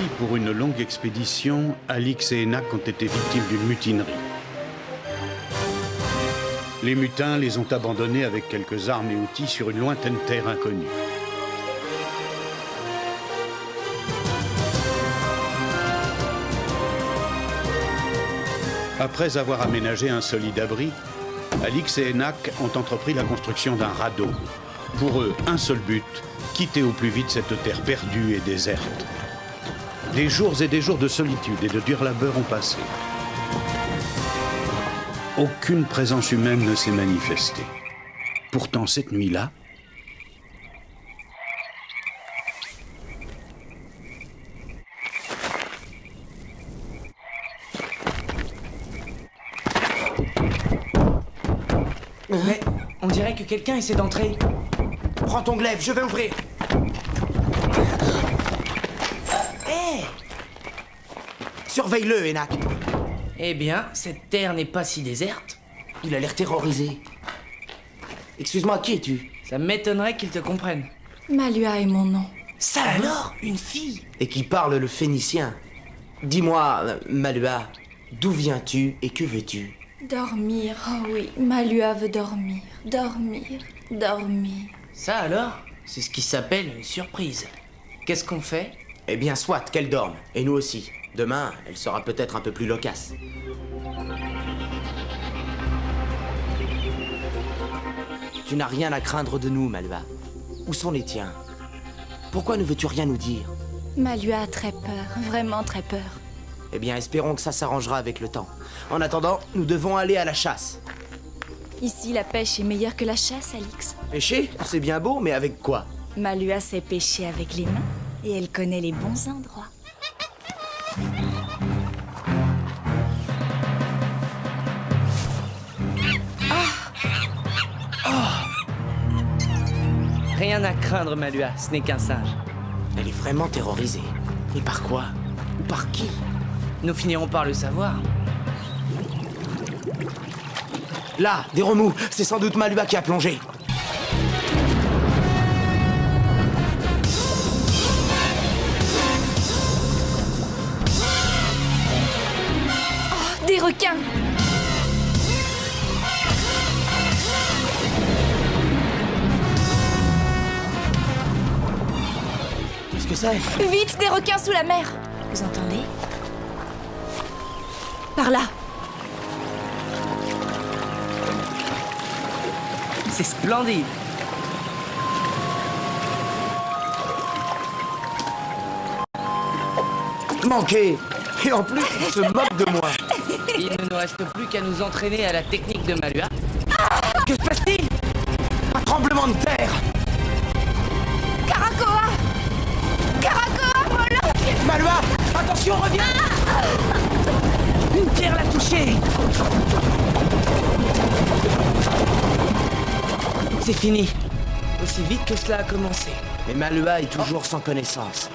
pour une longue expédition, Alix et Enak ont été victimes d'une mutinerie. Les mutins les ont abandonnés avec quelques armes et outils sur une lointaine terre inconnue. Après avoir aménagé un solide abri, Alix et Enak ont entrepris la construction d'un radeau. Pour eux, un seul but, quitter au plus vite cette terre perdue et déserte. Des jours et des jours de solitude et de dur labeur ont passé. Aucune présence humaine ne s'est manifestée. Pourtant, cette nuit-là, Mais on dirait que quelqu'un essaie d'entrer. Prends ton glaive, je vais ouvrir. Hé Surveille-le, Enak. Eh bien, cette terre n'est pas si déserte. Il a l'air terrorisé. Excuse-moi, qui es-tu? Ça m'étonnerait qu'il te comprenne. Malua est mon nom. Ça alors, une fille? Et qui parle le phénicien. Dis-moi, Malua, d'où viens-tu et que veux-tu? Dormir, oh oui, Malua veut dormir, dormir, dormir. Ça alors, c'est ce qui s'appelle une surprise. Qu'est-ce qu'on fait? Eh bien, soit qu'elle dorme, et nous aussi. Demain, elle sera peut-être un peu plus loquace. Tu n'as rien à craindre de nous, Malua. Où sont les tiens? Pourquoi ne veux-tu rien nous dire? Malua a très peur, vraiment très peur. Eh bien, espérons que ça s'arrangera avec le temps. En attendant, nous devons aller à la chasse. Ici, la pêche est meilleure que la chasse, Alix. Pêcher? C'est bien beau, mais avec quoi? Malua sait pêcher avec les mains et elle connaît les bons endroits. Rien à craindre, Malua, ce n'est qu'un singe. Elle est vraiment terrorisée. Et par quoi? Ou par qui? Nous finirons par le savoir. Là, des remous. C'est sans doute Malua qui a plongé. Oh, des requins! Qu'est-ce que c'est? Vite, des requins sous la mer! Vous entendez? Par là! C'est splendide. Manqué. Et en plus, on se moque de moi. Il ne nous reste plus qu'à nous entraîner à la technique de Malua. Que se passe-t-il? Un tremblement de terre. Caracoa! Caracoa, Moloch! Malua, attention, reviens. Une pierre l'a touché. C'est fini. Aussi vite que cela a commencé. Mais Malua est toujours sans connaissance.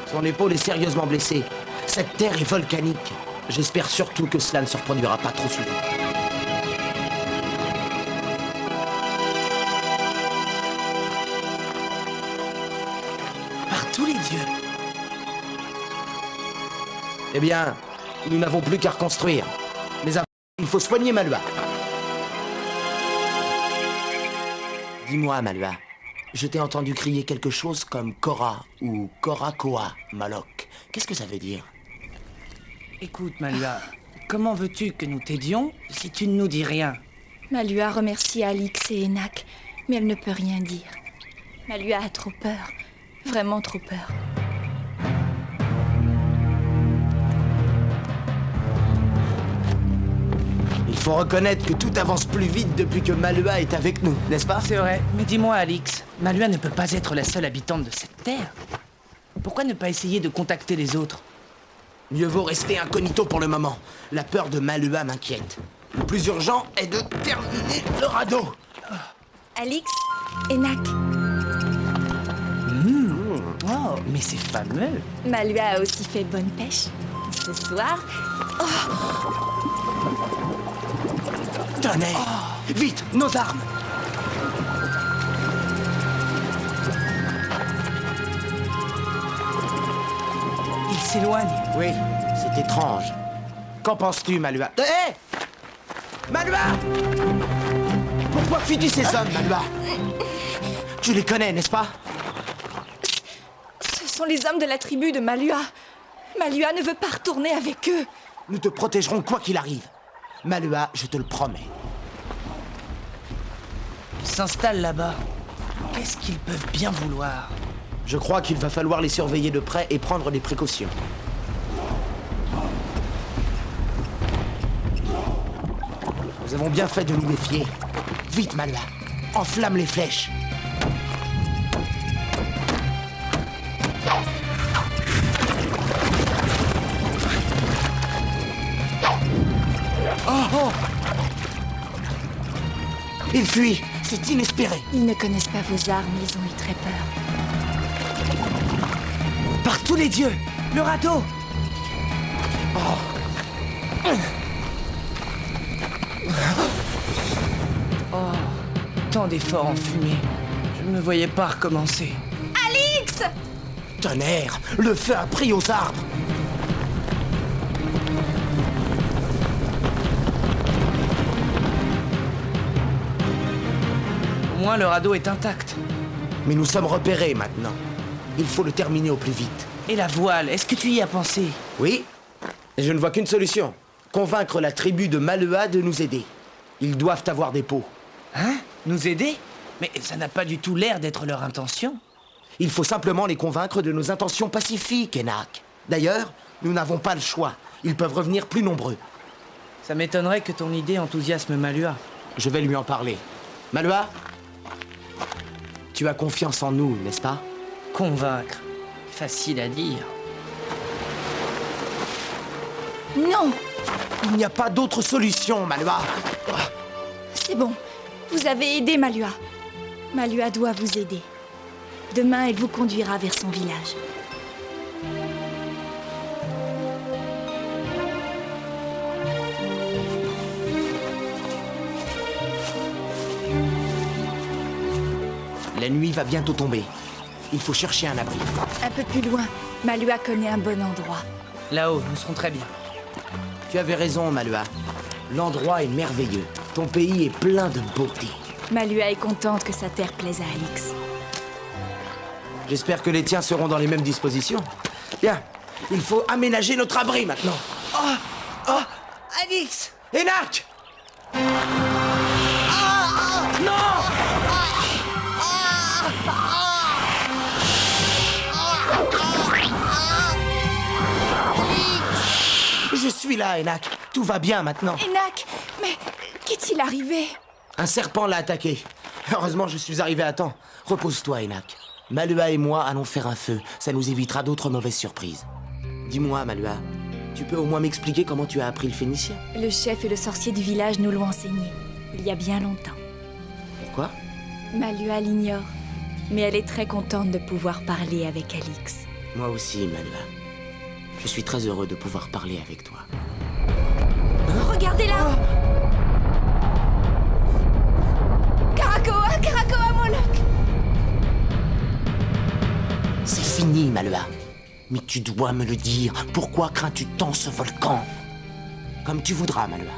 Son épaule est sérieusement blessée. Cette terre est volcanique. J'espère surtout que cela ne se reproduira pas trop souvent. Par tous les dieux. Eh bien, nous n'avons plus qu'à reconstruire. Mais avant, il faut soigner Malua. Dis-moi, Malua, je t'ai entendu crier quelque chose comme Kora ou Korakoa, Maloc. Qu'est-ce que ça veut dire? Écoute, Malua, comment veux-tu que nous t'aidions si tu ne nous dis rien? Malua remercie Alix et Enak, mais elle ne peut rien dire. Malua a trop peur, vraiment trop peur. Il faut reconnaître que tout avance plus vite depuis que Malua est avec nous, n'est-ce pas? C'est vrai, mais dis-moi, Alix, Malua ne peut pas être la seule habitante de cette terre. Pourquoi ne pas essayer de contacter les autres? Mieux vaut rester incognito pour le moment. La peur de Malua m'inquiète. Le plus urgent est de terminer le radeau. Alix, Enak, Oh, mais c'est fameux. Malua a aussi fait bonne pêche. Ce soir, Tenez, vite, nos armes. Il s'éloigne. Oui, c'est étrange. Qu'en penses-tu, Malua? Hé Malua! Pourquoi fuis-tu ces hommes, Malua? Tu les connais, n'est-ce pas? Ce sont les hommes de la tribu de Malua. Malua ne veut pas retourner avec eux. Nous te protégerons quoi qu'il arrive. Malua, je te le promets. Ils s'installent là-bas. Qu'est-ce qu'ils peuvent bien vouloir? Je crois qu'il va falloir les surveiller de près et prendre des précautions. Nous avons bien fait de nous méfier. Vite, Malua, enflamme les flèches. Oh! Il fuit, c'est inespéré. Ils ne connaissent pas vos armes, ils ont eu très peur. Par tous les dieux, Le radeau! Oh, tant d'efforts en fumée. Je ne me voyais pas recommencer. Alix! tonnerre, le feu a pris aux arbres. Au moins, le radeau est intact. Mais nous sommes repérés maintenant. Il faut le terminer au plus vite. Et la voile, est-ce que tu y as pensé? Oui, et je ne vois qu'une solution. Convaincre la tribu de Malua de nous aider. Ils doivent avoir des pots. Hein? Nous aider? Mais ça n'a pas du tout l'air d'être leur intention. Il faut simplement les convaincre de nos intentions pacifiques, Enak. D'ailleurs, nous n'avons pas le choix. Ils peuvent revenir plus nombreux. Ça m'étonnerait que ton idée enthousiasme Malua. Je vais lui en parler. Malua, tu as confiance en nous, n'est-ce pas? Convaincre. Facile à dire. Non! Il n'y a pas d'autre solution, Malua. C'est bon. Vous avez aidé Malua. Malua doit vous aider. Demain, elle vous conduira vers son village. La nuit va bientôt tomber. Il faut chercher un abri. Un peu plus loin, Malua connaît un bon endroit. Là-haut, nous serons très bien. Tu avais raison, Malua. L'endroit est merveilleux. Ton pays est plein de beauté. Malua est contente que sa terre plaise à Alix. J'espère que les tiens seront dans les mêmes dispositions. Bien, il faut aménager notre abri maintenant. Alix! Enak! Je suis là, Enak. Tout va bien maintenant. Enak, mais qu'est-il arrivé? Un serpent l'a attaqué. Heureusement, je suis arrivé à temps. Repose-toi, Enak. Malua et moi allons faire un feu. Ça nous évitera d'autres mauvaises surprises. Dis-moi, Malua, tu peux au moins m'expliquer comment tu as appris le phénicien? Le chef et le sorcier du village nous l'ont enseigné, il y a bien longtemps. Pourquoi? Malua l'ignore, mais elle est très contente de pouvoir parler avec Alix. Moi aussi, Malua. Je suis très heureux de pouvoir parler avec toi. Regardez là! Karakoa Moloch! C'est fini, Malua. Mais tu dois me le dire. Pourquoi crains-tu tant ce volcan? Comme tu voudras, Malua.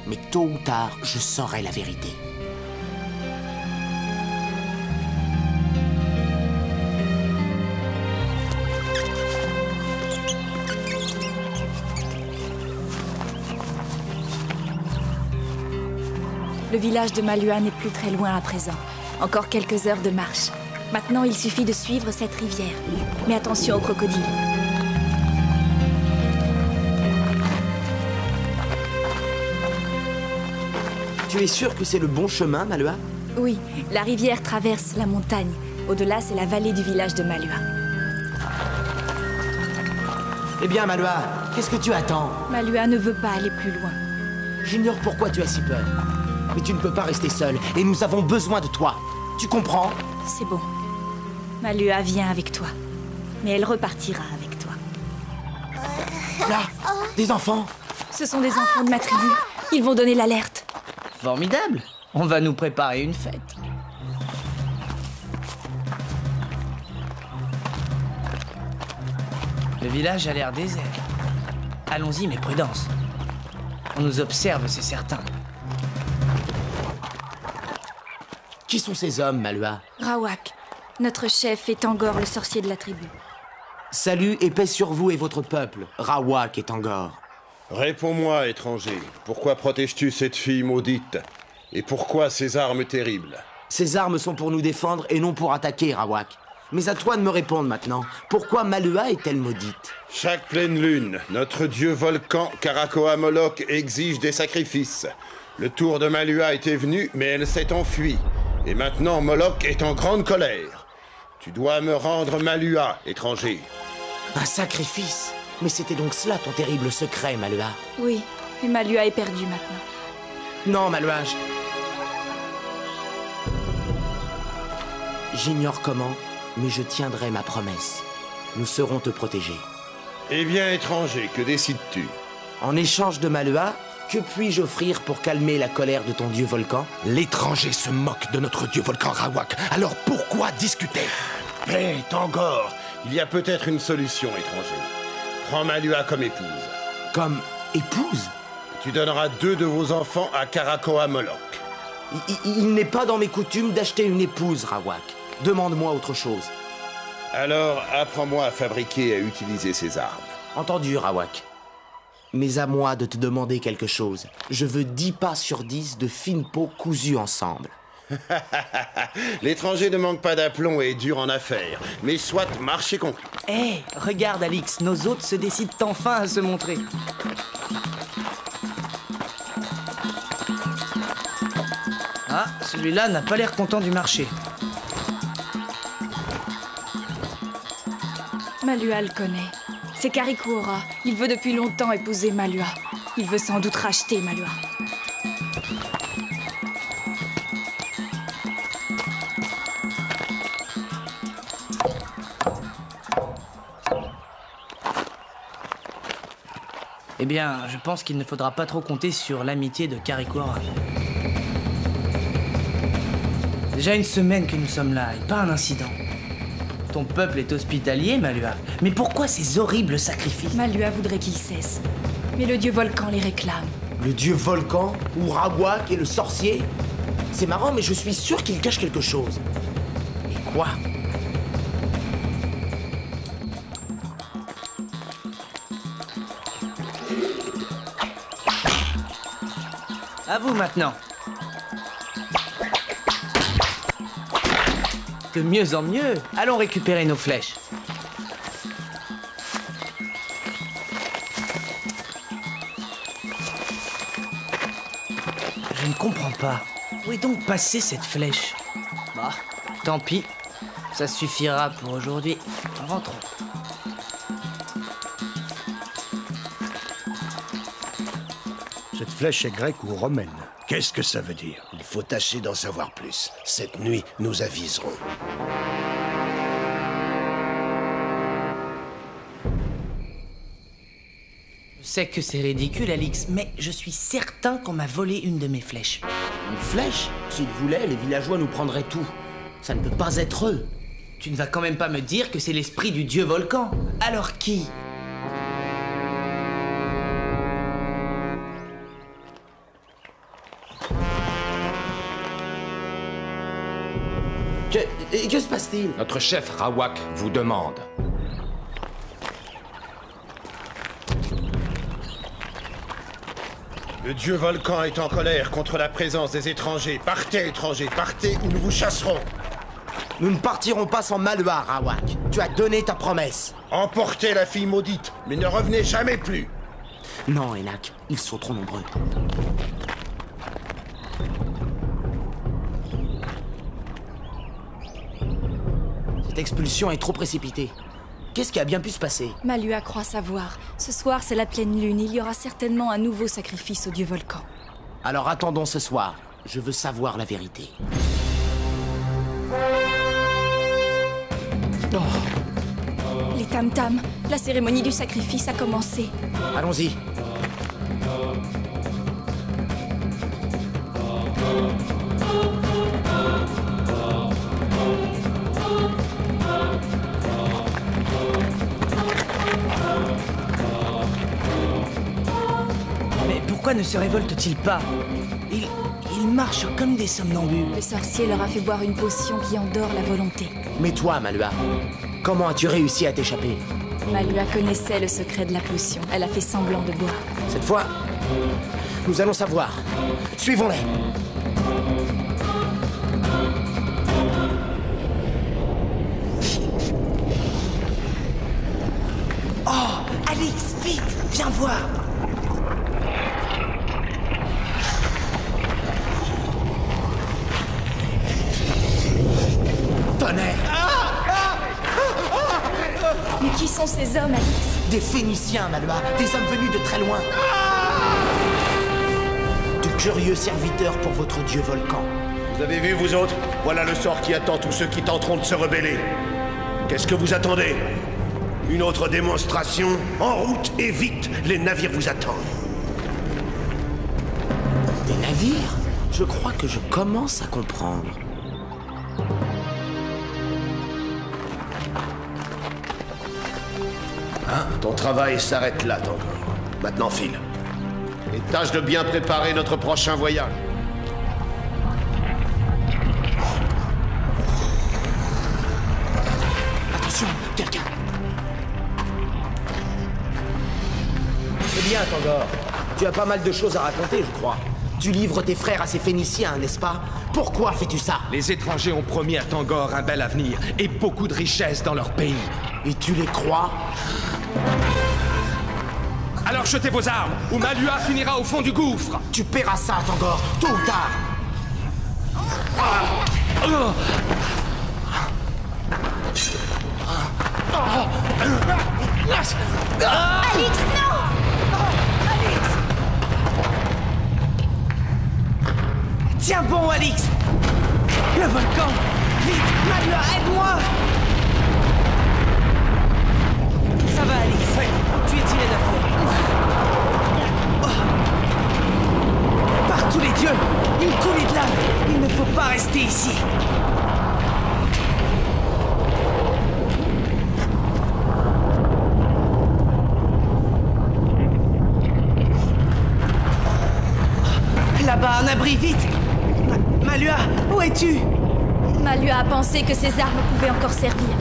Mais tôt ou tard, je saurai la vérité. Le village de Malua n'est plus très loin à présent. Encore quelques heures de marche. Maintenant, il suffit de suivre cette rivière. Mais attention aux crocodiles. Tu es sûr que c'est le bon chemin, Malua? Oui, la rivière traverse la montagne. Au-delà, c'est la vallée du village de Malua. Eh bien, Malua, qu'est-ce que tu attends? Malua ne veut pas aller plus loin. J'ignore pourquoi tu as si peur. Mais tu ne peux pas rester seule, et nous avons besoin de toi. Tu comprends? C'est bon. Malua vient avec toi. Mais elle repartira avec toi. Là, des enfants. Ce sont des enfants de ma tribu. Ils vont donner l'alerte. Formidable! On va nous préparer une fête. Le village a l'air désert. Allons-y, mais prudence. On nous observe, c'est certain. Qui sont ces hommes, Malua? Rawak, notre chef est Tangor, le sorcier de la tribu. Salut et paix sur vous et votre peuple, Rawak et Tangor. Réponds-moi, étranger. Pourquoi protèges-tu cette fille maudite? Et pourquoi ces armes terribles? Ces armes sont pour nous défendre et non pour attaquer, Rawak. Mais à toi de me répondre maintenant. Pourquoi Malua est-elle maudite? Chaque pleine lune, notre dieu volcan Karakoa Moloch exige des sacrifices. Le tour de Malua était venu, mais elle s'est enfuie. Et maintenant, Moloch est en grande colère. Tu dois me rendre Malua, étranger. Un sacrifice? Mais c'était donc cela ton terrible secret, Malua? Oui, et Malua est perdue maintenant. Non, Malua, j'ignore comment, mais je tiendrai ma promesse. Nous serons te protéger. Eh bien, étranger, que décides-tu? En échange de Malua, que puis-je offrir pour calmer la colère de ton dieu volcan? L'étranger se moque de notre dieu volcan Rawak, alors pourquoi discuter? Hé, Tangor, il y a peut-être une solution, étranger. Prends Malua comme épouse. Comme épouse? Tu donneras 2 de vos enfants à Karakoa Moloch. Il n'est pas dans mes coutumes d'acheter une épouse, Rawak. Demande-moi autre chose. Alors, apprends-moi à fabriquer et à utiliser ces armes. Entendu, Rawak. Mais à moi de te demander quelque chose. Je veux 10 pas sur 10 de fines peaux cousues ensemble. L'étranger ne manque pas d'aplomb et est dur en affaires. Mais soit, marché conclu. Hé, regarde Alix, nos hôtes se décident enfin à se montrer. Ah, celui-là n'a pas l'air content du marché. Malua le connaît. C'est Karikuora. Il veut depuis longtemps épouser Malua. Il veut sans doute racheter Malua. Eh bien, je pense qu'il ne faudra pas trop compter sur l'amitié de Karikuora. Déjà une semaine que nous sommes là, et pas un incident. Ton peuple est hospitalier, Malua. Mais pourquoi ces horribles sacrifices? Malua voudrait qu'il cesse. Mais le dieu volcan les réclame. Le dieu volcan ou Rawak et le sorcier? C'est marrant, mais je suis sûr qu'il cache quelque chose. Et quoi? À vous maintenant. De mieux en mieux. Allons récupérer nos flèches. Je ne comprends pas. Où est donc passée cette flèche? Bah, tant pis. Ça suffira pour aujourd'hui. Rentrons. Cette flèche est grecque ou romaine? Qu'est-ce que ça veut dire? Il faut tâcher d'en savoir plus. Cette nuit, nous aviserons. Je sais que c'est ridicule, Alix, mais je suis certain qu'on m'a volé une de mes flèches. Une flèche? S'ils voulaient, les villageois nous prendraient tout. Ça ne peut pas être eux. Tu ne vas quand même pas me dire que c'est l'esprit du dieu volcan. Alors qui? Que se passe-t-il? Notre chef Rawak vous demande. Le dieu volcan est en colère contre la présence des étrangers. Partez, étrangers, partez ou nous vous chasserons. Nous ne partirons pas sans Malua, Rawak. Tu as donné ta promesse. Emportez la fille maudite, mais ne revenez jamais plus. Non, Enak, ils sont trop nombreux. Cette expulsion est trop précipitée. Qu'est-ce qui a bien pu se passer? Malua croit savoir. Ce soir, c'est la pleine lune. Il y aura certainement un nouveau sacrifice au dieu volcan. Alors attendons ce soir. Je veux savoir la vérité. Les tam-tams, la cérémonie du sacrifice a commencé. Allons-y. ne se révoltent-ils pas? Ils marchent comme des somnambules. Le sorcier leur a fait boire une potion qui endort la volonté. Mais toi, Malua, comment as-tu réussi à t'échapper? Malua connaissait le secret de la potion. Elle a fait semblant de boire. Cette fois, nous allons savoir. Suivons-les. Oh, Alix, vite, viens voir. Tonnerre! Mais qui sont ces hommes, Alix? Des Phéniciens, Malua, des hommes venus de très loin. De curieux serviteurs pour votre dieu volcan. Vous avez vu, vous autres? Voilà le sort qui attend tous ceux qui tenteront de se rebeller. Qu'est-ce que vous attendez? Une autre démonstration? En route et vite, les navires vous attendent. Des navires? Je crois que je commence à comprendre. Ton travail s'arrête là, Tango. Maintenant, file. Et tâche de bien préparer notre prochain voyage. Attention, quelqu'un. C'est bien, Tangor. Tu as pas mal de choses à raconter, je crois. Tu livres tes frères à ces Phéniciens, n'est-ce pas? Pourquoi fais-tu ça? Les étrangers ont promis à Tangor un bel avenir et beaucoup de richesses dans leur pays. Et tu les crois? Alors jetez vos armes, ou Malua finira au fond du gouffre. Tu paieras ça, Tangor, tôt ou tard. Alix, non! Tiens bon, Alix. Le volcan. Vite, Malua, aide-moi. Ça va, Alix. Tu es tiré d'affaire. Par tous les dieux, une coulée de lave. Il ne faut pas rester ici. Là-bas, un abri, vite. Malua, où es-tu? Malua a pensé que ces armes pouvaient encore servir.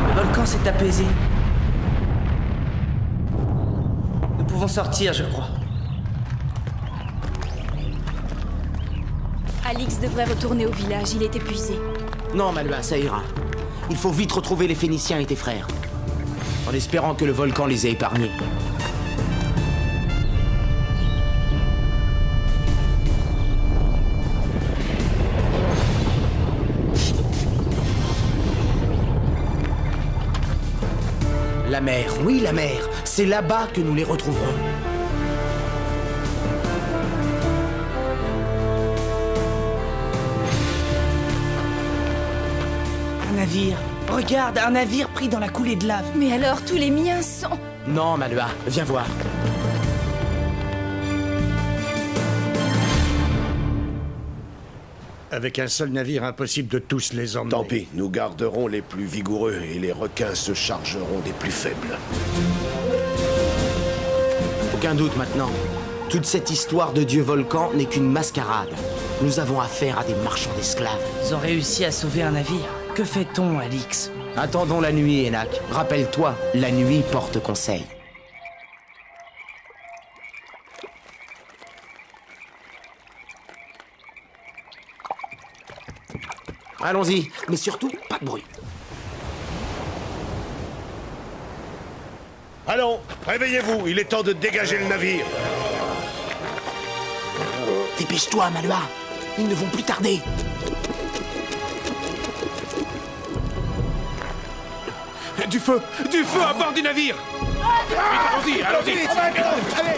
Le volcan s'est apaisé. Nous pouvons sortir, je crois. Alix devrait retourner au village, il est épuisé. Non, Malua, ça ira. Il faut vite retrouver les Phéniciens et tes frères. En espérant que le volcan les ait épargnés. La mer, oui, la mer. C'est là-bas que nous les retrouverons. Un navire. Regarde, un navire pris dans la coulée de lave. Mais alors tous les miens sont... Non, Malua, viens voir. Avec un seul navire, impossible de tous les emmener. Tant pis, nous garderons les plus vigoureux et les requins se chargeront des plus faibles. Aucun doute maintenant. Toute cette histoire de dieu volcan n'est qu'une mascarade. Nous avons affaire à des marchands d'esclaves. Ils ont réussi à sauver un navire. Que fait-on, Alix? Attendons la nuit, Enak. Rappelle-toi, la nuit porte conseil. Allons-y, mais surtout, pas de bruit. Allons, réveillez-vous, il est temps de dégager le navire. Dépêche-toi, Malua. Ils ne vont plus tarder. Du feu à bord du navire. Allons-y.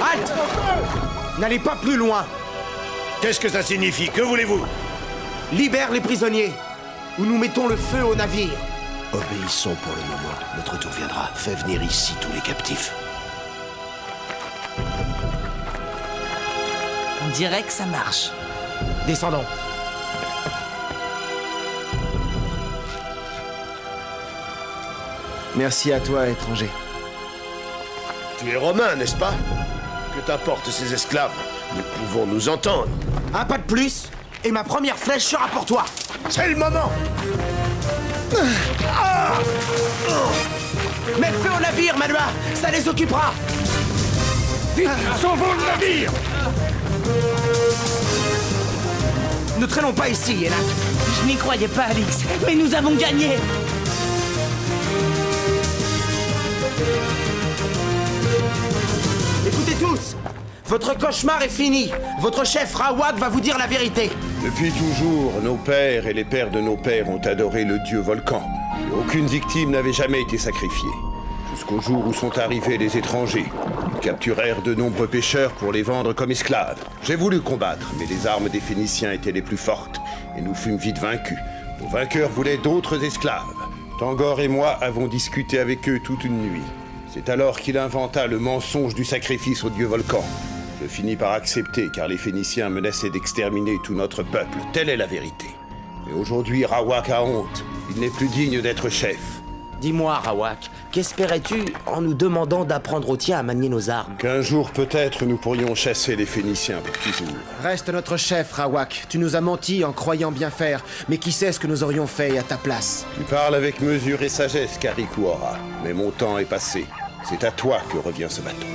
Halte! N'allez pas plus loin. Qu'est-ce que ça signifie? Que voulez-vous? Libère les prisonniers, ou nous mettons le feu au navire. Obéissons pour le moment. Notre tour viendra. Fais venir ici tous les captifs. On dirait que ça marche. Descendons. Merci à toi, étranger. Tu es romain, n'est-ce pas? Que t'importent ces esclaves? Nous pouvons nous entendre. Un pas de plus, et ma première flèche sera pour toi. C'est le moment! Mets feu au navire, Malua. Ça les occupera. Vite, sauvons le navire! Ne traînons pas ici, Enak. Je n'y croyais pas, Alix, mais nous avons gagné. Écoutez tous, votre cauchemar est fini. Votre chef Rawak va vous dire la vérité. Depuis toujours, nos pères et les pères de nos pères ont adoré le dieu Volcan. Et aucune victime n'avait jamais été sacrifiée. Jusqu'au jour où sont arrivés les étrangers. Ils capturèrent de nombreux pêcheurs pour les vendre comme esclaves. J'ai voulu combattre, mais les armes des Phéniciens étaient les plus fortes, et nous fûmes vite vaincus. Nos vainqueurs voulaient d'autres esclaves. Tangor et moi avons discuté avec eux toute une nuit. C'est alors qu'il inventa le mensonge du sacrifice au dieu Volcan. Je finis par accepter, car les Phéniciens menaçaient d'exterminer tout notre peuple. Telle est la vérité. Mais aujourd'hui, Rawak a honte. Il n'est plus digne d'être chef. Dis-moi, Rawak, qu'espérais-tu en nous demandant d'apprendre aux tiens à manier nos armes? Qu'un jour, peut-être, nous pourrions chasser les Phéniciens pour toujours. Reste notre chef, Rawak. Tu nous as menti en croyant bien faire, mais qui sait ce que nous aurions fait à ta place? Tu parles avec mesure et sagesse, Karikuora. Mais mon temps est passé. C'est à toi que revient ce bâton.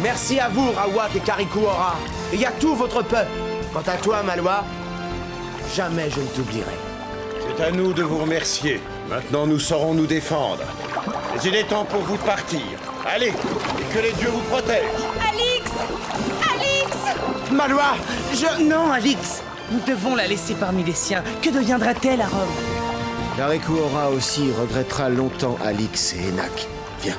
Merci à vous, Rawak et Karikuora, et à tout votre peuple. Quant à toi, Malua, jamais je ne t'oublierai. C'est à nous de vous remercier. Maintenant, nous saurons nous défendre. Mais il est temps pour vous de partir. Allez, et que les dieux vous protègent. Alix! Alix! Malua, Non, Alix, nous devons la laisser parmi les siens. Que deviendra-t-elle à Rome? Karikuora aussi regrettera longtemps Alix et Enak. Viens.